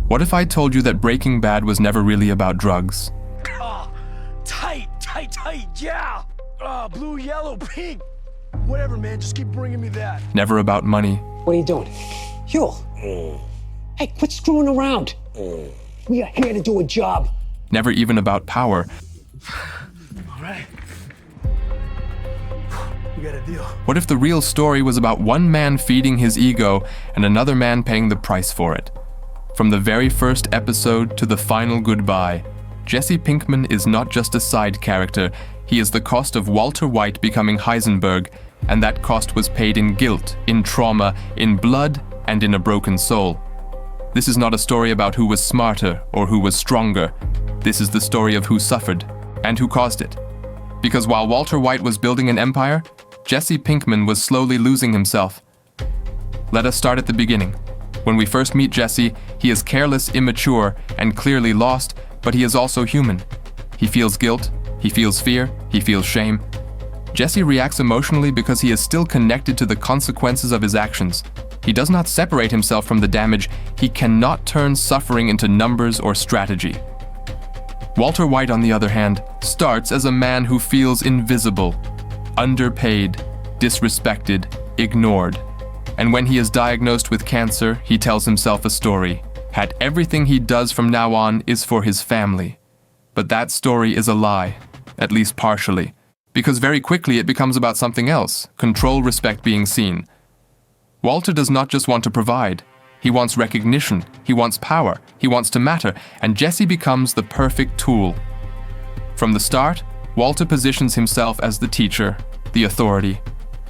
What if I told you that Breaking Bad was never really about drugs? Oh, tight, yeah! Blue, yellow, pink. Whatever, man, just keep bringing me that. Never about money? What are you doing? Huel! Hey, quit screwing around. We are here to do a job. Never even about power? All right. We got a deal. What if the real story was about one man feeding his ego and another man paying the price for it? From the very first episode to the final goodbye, Jesse Pinkman is not just a side character, he is the cost of Walter White becoming Heisenberg, and that cost was paid in guilt, in trauma, in blood, and in a broken soul. This is not a story about who was smarter or who was stronger. This is the story of who suffered and who caused it. Because while Walter White was building an empire, Jesse Pinkman was slowly losing himself. Let us start at the beginning. When we first meet Jesse, he is careless, immature, and clearly lost, but he is also human. He feels guilt, he feels fear, he feels shame. Jesse reacts emotionally because he is still connected to the consequences of his actions. He does not separate himself from the damage. He cannot turn suffering into numbers or strategy. Walter White, on the other hand, starts as a man who feels invisible, underpaid, disrespected, ignored. And when he is diagnosed with cancer, he tells himself a story. That everything he does from now on is for his family. But that story is a lie, at least partially, because very quickly it becomes about something else, control, respect, being seen. Walter does not just want to provide. He wants recognition, he wants power, he wants to matter, and Jesse becomes the perfect tool. From the start, Walter positions himself as the teacher, the authority.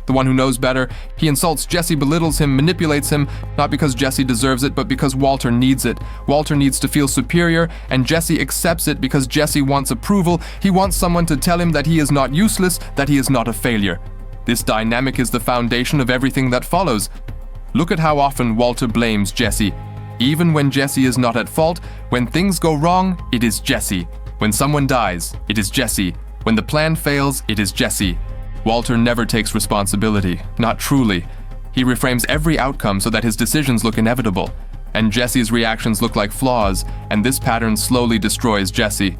The one who knows better. He insults Jesse, belittles him, manipulates him, not because Jesse deserves it, but because Walter needs it. Walter needs to feel superior, and Jesse accepts it because Jesse wants approval. He wants someone to tell him that he is not useless, that he is not a failure. This dynamic is the foundation of everything that follows. Look at how often Walter blames Jesse. Even when Jesse is not at fault, when things go wrong, it is Jesse. When someone dies, it is Jesse. When the plan fails, it is Jesse. Walter never takes responsibility, not truly. He reframes every outcome so that his decisions look inevitable, and Jesse's reactions look like flaws, and this pattern slowly destroys Jesse.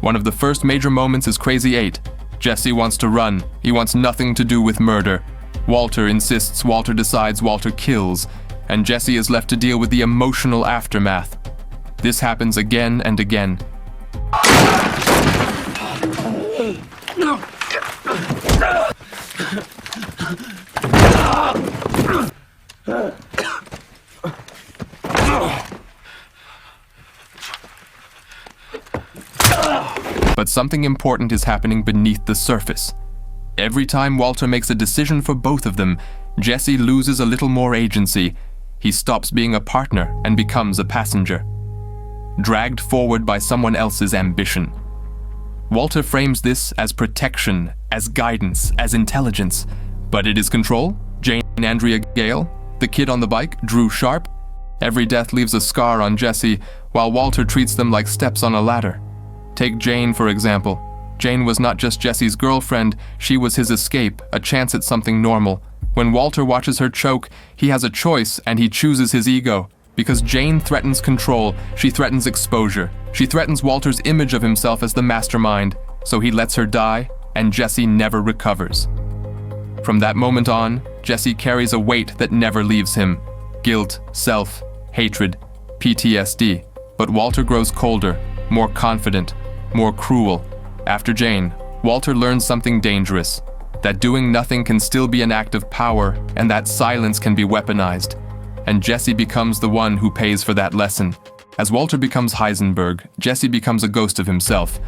One of the first major moments is Crazy 8. Jesse wants to run. He wants nothing to do with murder. Walter insists, Walter decides, Walter kills, and Jesse is left to deal with the emotional aftermath. This happens again and again. But something important is happening beneath the surface. Every time Walter makes a decision for both of them, Jesse loses a little more agency. He stops being a partner and becomes a passenger, dragged forward by someone else's ambition. Walter frames this as protection, as guidance, as intelligence. But it is control? Jane, Andrea Gale, the kid on the bike, Drew Sharp. Every death leaves a scar on Jesse, while Walter treats them like steps on a ladder. Take Jane, for example. Jane was not just Jesse's girlfriend, she was his escape, a chance at something normal. When Walter watches her choke, he has a choice and he chooses his ego. Because Jane threatens control, she threatens exposure. She threatens Walter's image of himself as the mastermind, so he lets her die, and Jesse never recovers. From that moment on, Jesse carries a weight that never leaves him. Guilt, self, hatred, PTSD. But Walter grows colder, more confident, more cruel. After Jane, Walter learns something dangerous. That doing nothing can still be an act of power, and that silence can be weaponized. And Jesse becomes the one who pays for that lesson. As Walter becomes Heisenberg, Jesse becomes a ghost of himself.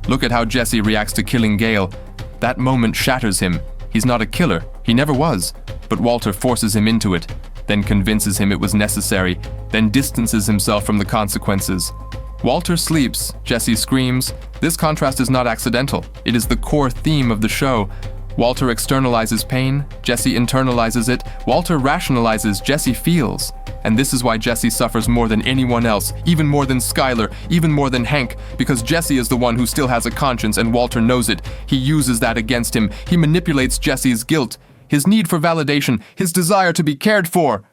Look at how Jesse reacts to killing Gale. That moment shatters him. He's not a killer, he never was. But Walter forces him into it, then convinces him it was necessary, then distances himself from the consequences. Walter sleeps, Jesse screams. This contrast is not accidental. It is the core theme of the show. Walter externalizes pain, Jesse internalizes it. Walter rationalizes, Jesse feels. And this is why Jesse suffers more than anyone else, even more than Skyler, even more than Hank, because Jesse is the one who still has a conscience and Walter knows it. He uses that against him. He manipulates Jesse's guilt, his need for validation, his desire to be cared for.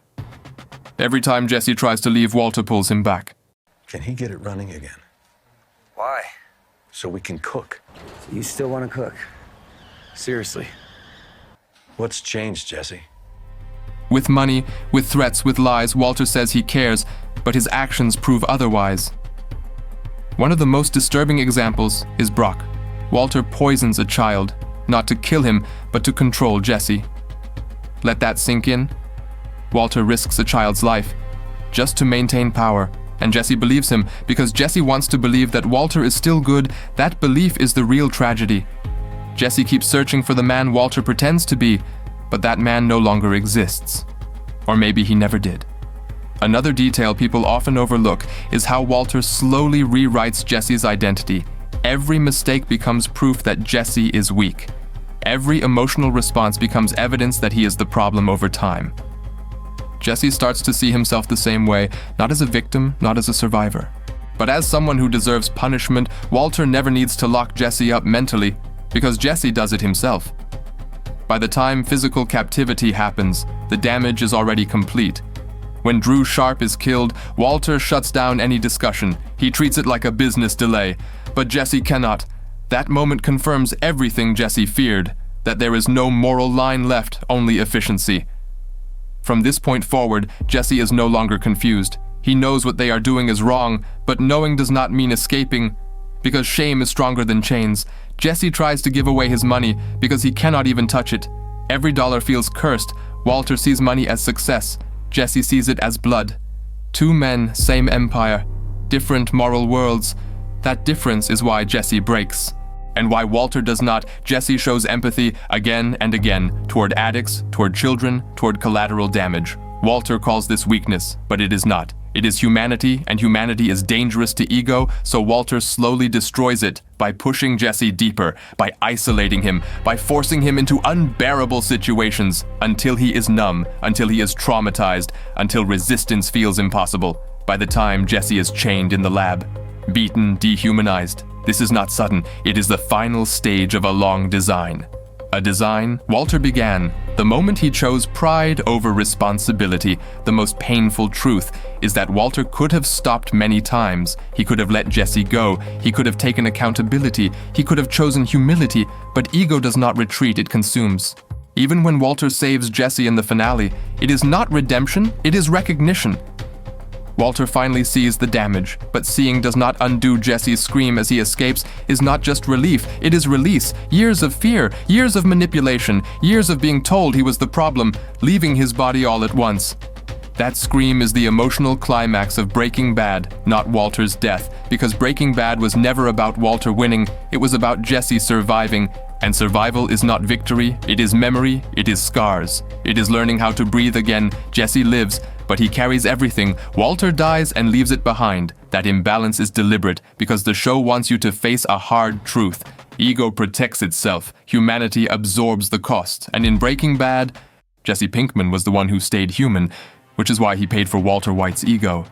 Every time Jesse tries to leave, Walter pulls him back. Can he get it running again? Why? So we can cook. You still want to cook? Seriously. What's changed, Jesse? With money, with threats, with lies, Walter says he cares, but his actions prove otherwise. One of the most disturbing examples is Brock. Walter poisons a child, not to kill him, but to control Jesse. Let that sink in. Walter risks a child's life, just to maintain power, and Jesse believes him because Jesse wants to believe that Walter is still good. That belief is the real tragedy. Jesse keeps searching for the man Walter pretends to be, but that man no longer exists. Or maybe he never did. Another detail people often overlook is how Walter slowly rewrites Jesse's identity. Every mistake becomes proof that Jesse is weak. Every emotional response becomes evidence that he is the problem over time. Jesse starts to see himself the same way, not as a victim, not as a survivor. But as someone who deserves punishment, Walter never needs to lock Jesse up mentally, because Jesse does it himself. By the time physical captivity happens, the damage is already complete. When Drew Sharp is killed, Walter shuts down any discussion. He treats it like a business delay. But Jesse cannot. That moment confirms everything Jesse feared, that there is no moral line left, only efficiency. From this point forward, Jesse is no longer confused. He knows what they are doing is wrong, but knowing does not mean escaping. Because shame is stronger than chains, Jesse tries to give away his money because he cannot even touch it. Every dollar feels cursed. Walter sees money as success. Jesse sees it as blood. Two men, same empire, different moral worlds. That difference is why Jesse breaks. And why Walter does not. Jesse shows empathy again and again toward addicts, toward children, toward collateral damage. Walter calls this weakness, but it is not. It is humanity, and humanity is dangerous to ego, so Walter slowly destroys it by pushing Jesse deeper, by isolating him, by forcing him into unbearable situations until he is numb, until he is traumatized, until resistance feels impossible. By the time Jesse is chained in the lab, beaten, dehumanized. This is not sudden, it is the final stage of a long design. A design Walter began the moment he chose pride over responsibility. The most painful truth is that Walter could have stopped many times. He could have let Jesse go. He could have taken accountability. He could have chosen humility, but ego does not retreat, it consumes. Even when Walter saves Jesse in the finale, it is not redemption, it is recognition. Walter finally sees the damage, but seeing does not undo Jesse's scream as he escapes is not just relief, it is release. Years of fear, years of manipulation, years of being told he was the problem, leaving his body all at once. That scream is the emotional climax of Breaking Bad, not Walter's death, because Breaking Bad was never about Walter winning, it was about Jesse surviving. And survival is not victory, it is memory, it is scars. It is learning how to breathe again. Jesse lives, but he carries everything. Walter dies and leaves it behind. That imbalance is deliberate, because the show wants you to face a hard truth. Ego protects itself, humanity absorbs the cost. And in Breaking Bad, Jesse Pinkman was the one who stayed human, which is why he paid for WalterWhite's ego.